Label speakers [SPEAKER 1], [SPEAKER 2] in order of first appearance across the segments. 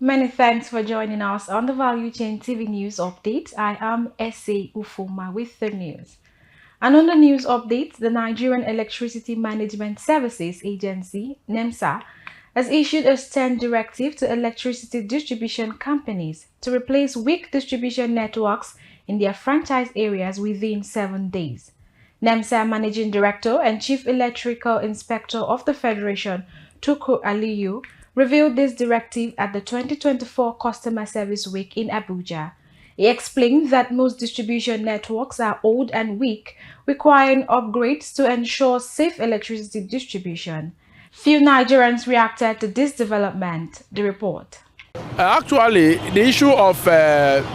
[SPEAKER 1] Many thanks for joining us on the Value Chain TV News Update. I am S.A. Ufuma with the news. And on the news update, the Nigerian Electricity Management Services Agency, NEMSA, has issued a stern directive to electricity distribution companies to replace weak distribution networks in their franchise areas within 7 days. NEMSA Managing Director and Chief Electrical Inspector of the Federation, Tukur Aliyu, revealed this directive at the 2024 Customer Service Week in Abuja. He explained that most distribution networks are old and weak, requiring upgrades to ensure safe electricity distribution. Few Nigerians reacted to this development. The report.
[SPEAKER 2] Actually, the issue of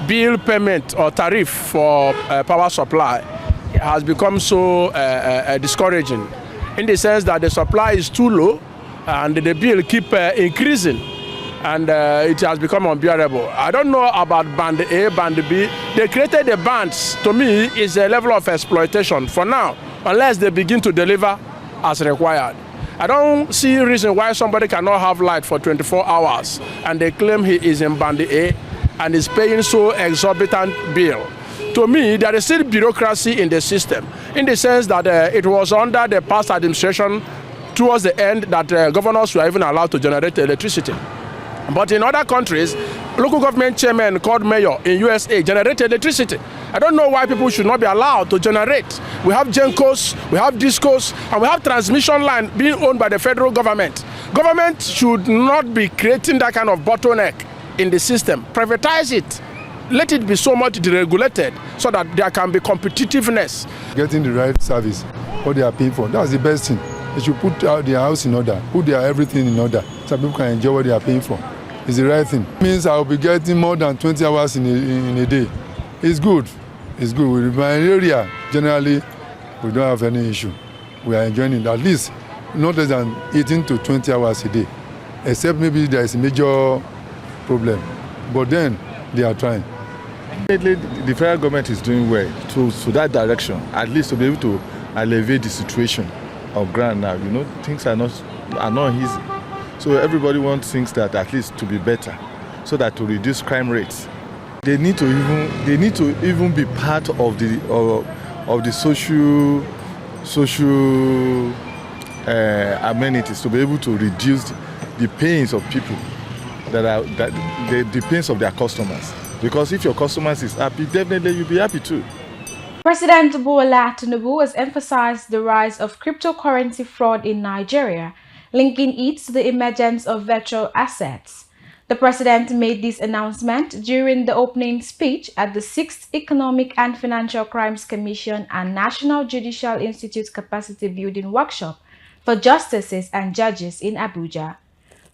[SPEAKER 2] bill payment or tariff for power supply has become so discouraging in the sense that the supply is too low and the bill keep increasing, and it has become unbearable. I don't know about band A, band B. They created the bands. To me, is a level of exploitation for now, unless they begin to deliver as required. I don't see a reason why somebody cannot have light for 24 hours and they claim he is in band A and is paying so exorbitant bill. To me, there is still bureaucracy in the system, in the sense that it was under the past administration towards the end that governors were even allowed to generate electricity. But in other countries, local government chairmen called mayor in USA generate electricity. I don't know why people should not be allowed to generate. We have GENCOs, we have DISCOs, and we have transmission line being owned by the federal government. Government should not be creating that kind of bottleneck in the system. Privatize it. Let it be so much deregulated so that there can be competitiveness.
[SPEAKER 3] Getting the right service, what they are paying for, that's the best thing. They should put their house in order, put their everything in order, so people can enjoy what they are paying for. It's the right thing. It means I will be getting more than 20 hours in a day. It's good. It's good. With my area, generally, we don't have any issue. We are enjoying it at least not less than 18 to 20 hours a day, except maybe there is a major problem. But then they are trying.
[SPEAKER 4] The federal government is doing well to that direction, at least to be able to elevate the situation of ground now. You know, things are not easy. So everybody wants things that at least to be better, so that to reduce crime rates. They need to even be part of the social amenities to be able to reduce the pains of people the pains of their customers. Because if your customers is happy, definitely you'll be happy too.
[SPEAKER 1] President Bola Tinubu has emphasized the rise of cryptocurrency fraud in Nigeria, linking it to the emergence of virtual assets. The president made this announcement during the opening speech at the 6th Economic and Financial Crimes Commission and National Judicial Institute Capacity Building Workshop for Justices and Judges in Abuja.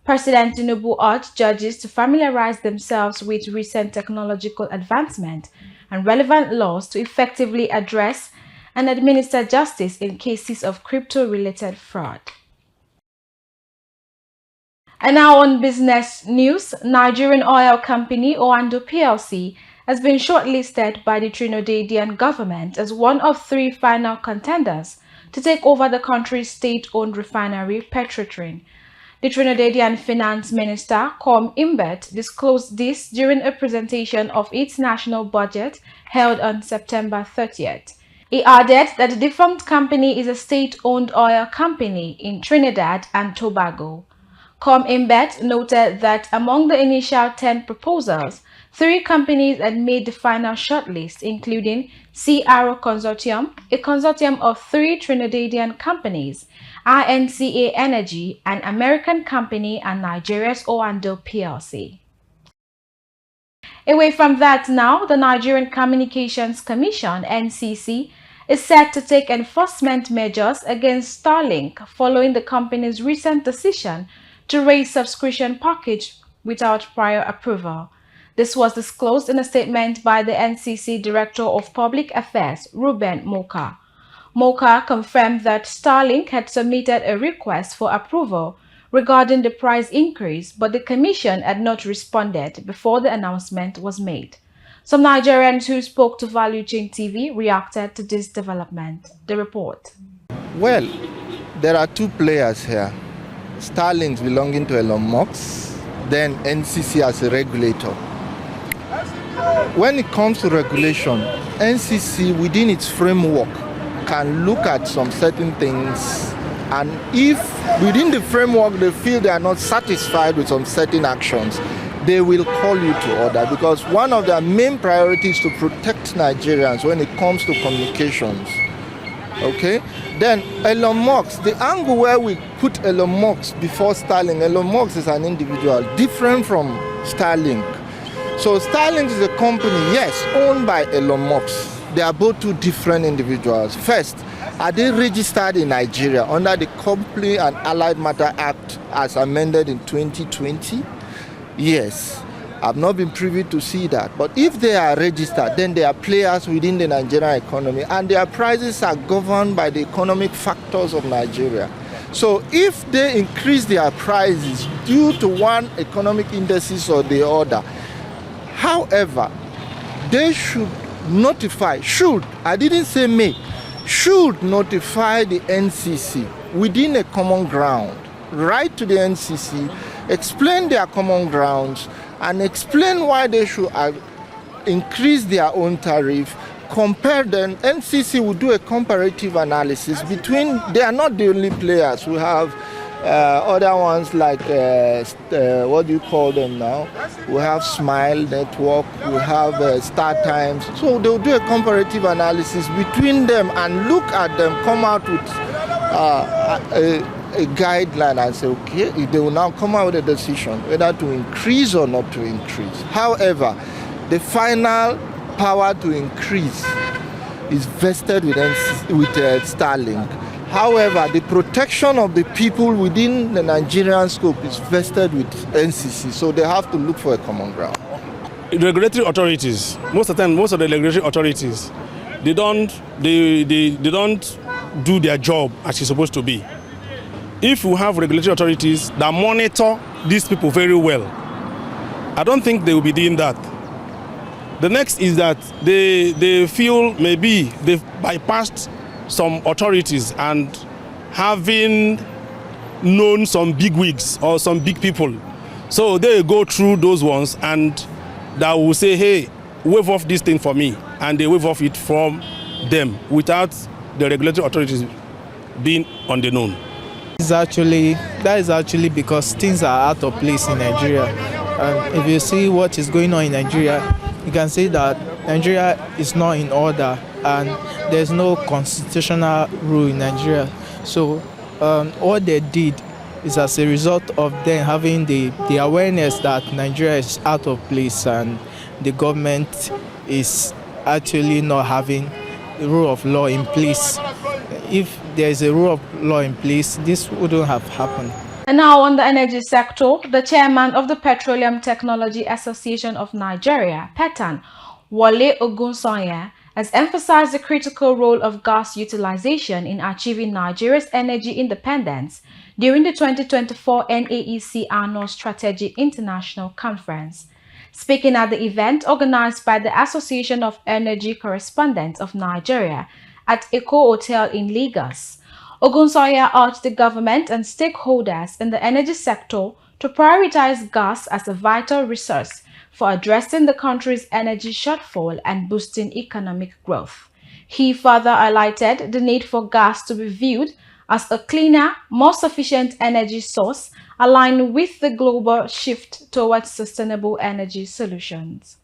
[SPEAKER 1] President Tinubu urged judges to familiarize themselves with recent technological advancement and relevant laws to effectively address and administer justice in cases of crypto-related fraud. And now on business news, Nigerian oil company Oando PLC has been shortlisted by the Trinidadian government as one of 3 final contenders to take over the country's state-owned refinery, Petrotrin. The Trinidadian Finance Minister, Com Imbet, disclosed this during a presentation of its national budget held on September 30th. He added that the defunct company is a state-owned oil company in Trinidad and Tobago. Com Imbet noted that among the initial 10 proposals, 3 companies had made the final shortlist, including Sea Arrow Consortium, a consortium of 3 Trinidadian companies, INCA Energy, an American company, and Nigeria's Oando PLC. Away from that now, the Nigerian Communications Commission, NCC, is set to take enforcement measures against Starlink following the company's recent decision to raise subscription package without prior approval. This was disclosed in a statement by the NCC Director of Public Affairs, Ruben Moka. Moka confirmed that Starlink had submitted a request for approval regarding the price increase, but the Commission had not responded before the announcement was made. Some Nigerians who spoke to Value Chain TV reacted to this development. The report.
[SPEAKER 5] Well, there are 2 players here. Starlink belonging to Elon Musk, then NCC as a regulator. When it comes to regulation, NCC within its framework can look at some certain things, and if within the framework they feel they are not satisfied with some certain actions, they will call you to order, because one of their main priorities is to protect Nigerians when it comes to communications. Okay? Then Elon Musk, the angle where we put Elon Musk before Starlink, Elon Musk is an individual different from Starlink. So Starlink is a company, yes, owned by Elon Musk. They are both two different individuals. First, are they registered in Nigeria under the Company and Allied Matter Act as amended in 2020? Yes. I've not been privy to see that. But if they are registered, then they are players within the Nigerian economy, and their prices are governed by the economic factors of Nigeria. So if they increase their prices due to one economic indices or the other, however, they should notify, I didn't say may, should notify the NCC within a common ground. Write to the NCC, explain their common grounds, and explain why they should increase their own tariff. Compare them. NCC will do a comparative analysis between, they are not the only players. We have other ones like, what do you call them now? We have Smile Network, we have StarTimes. So they'll do a comparative analysis between them and look at them, come out with a guideline and say, okay, they will now come out with a decision whether to increase or not to increase. However, the final power to increase is vested with Starlink. However, the protection of the people within the Nigerian scope is vested with NCC, so they have to look for a common ground.
[SPEAKER 6] Regulatory authorities, most of the regulatory authorities, they don't do their job as it's supposed to be. If we have regulatory authorities that monitor these people very well, I don't think they will be doing that. The next is that they feel maybe they've bypassed some authorities and having known some big wigs or some big people. So they go through those ones and that will say, hey, waive off this thing for me. And they waive off it from them without the regulatory authorities being on the known.
[SPEAKER 7] That is actually because things are out of place in Nigeria. And if you see what is going on in Nigeria, you can see that Nigeria is not in order and there's no constitutional rule in Nigeria. So what they did is as a result of them having the awareness that Nigeria is out of place and the government is actually not having the rule of law in place. If there is a rule of law in place, this wouldn't have happened.
[SPEAKER 1] And now on the energy sector, the chairman of the Petroleum Technology Association of Nigeria, PETAN, Wale Ogunsanya, has emphasized the critical role of gas utilization in achieving Nigeria's energy independence during the 2024 NAEC Annual Strategy International Conference. Speaking at the event organized by the Association of Energy Correspondents of Nigeria at Eco Hotel in Lagos, Ogunsanya urged the government and stakeholders in the energy sector to prioritize gas as a vital resource for addressing the country's energy shortfall and boosting economic growth. He further highlighted the need for gas to be viewed as a cleaner, more sufficient energy source aligned with the global shift towards sustainable energy solutions.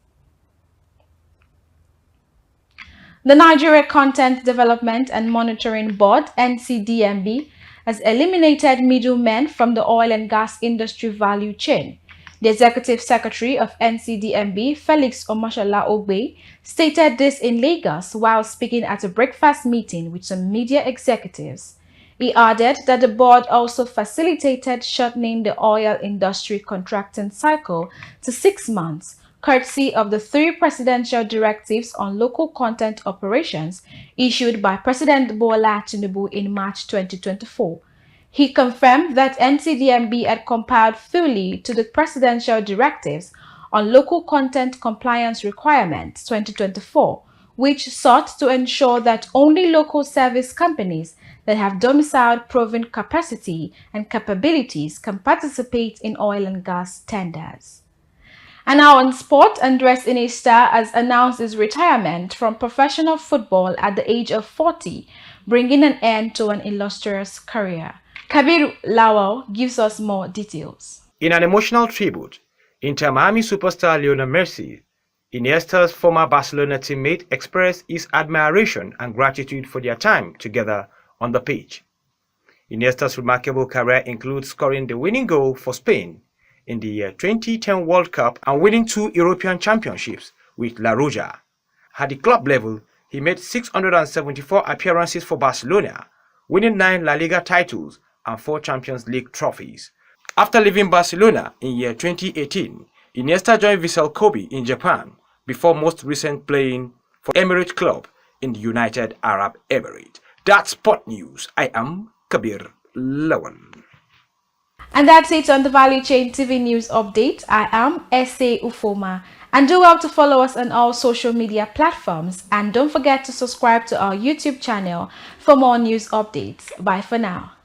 [SPEAKER 1] The Nigeria Content Development and Monitoring Board, NCDMB, has eliminated middlemen from the oil and gas industry value chain. The Executive Secretary of NCDMB, Felix Omosola Ogbe, stated this in Lagos while speaking at a breakfast meeting with some media executives. He added that the board also facilitated shortening the oil industry contracting cycle to 6 months, courtesy of the 3 presidential directives on local content operations issued by President Bola Tinubu in March 2024. He confirmed that NCDMB had complied fully to the presidential directives on local content compliance requirements 2024, which sought to ensure that only local service companies that have domiciled proven capacity and capabilities can participate in oil and gas tenders. And now on sport, Andres Iniesta has announced his retirement from professional football at the age of 40, bringing an end to an illustrious career. Kabir Lawal gives us more details.
[SPEAKER 8] In an emotional tribute, Inter Miami superstar Lionel Messi, Iniesta's former Barcelona teammate, expressed his admiration and gratitude for their time together on the pitch. Iniesta's remarkable career includes scoring the winning goal for Spain in the 2010 World Cup and winning 2 European Championships with La Roja. At the club level, he made 674 appearances for Barcelona, winning 9 La Liga titles and 4 Champions League trophies. After leaving Barcelona in year 2018, Iniesta joined Vissel Kobe in Japan before most recent playing for Emirates Club in the United Arab Emirates. That's Sport News. I am Kabir Lawal.
[SPEAKER 1] And that's it on the Value Chain TV News Update. I am S.A. Ufoma. And do well to follow us on all social media platforms. And don't forget to subscribe to our YouTube channel for more news updates. Bye for now.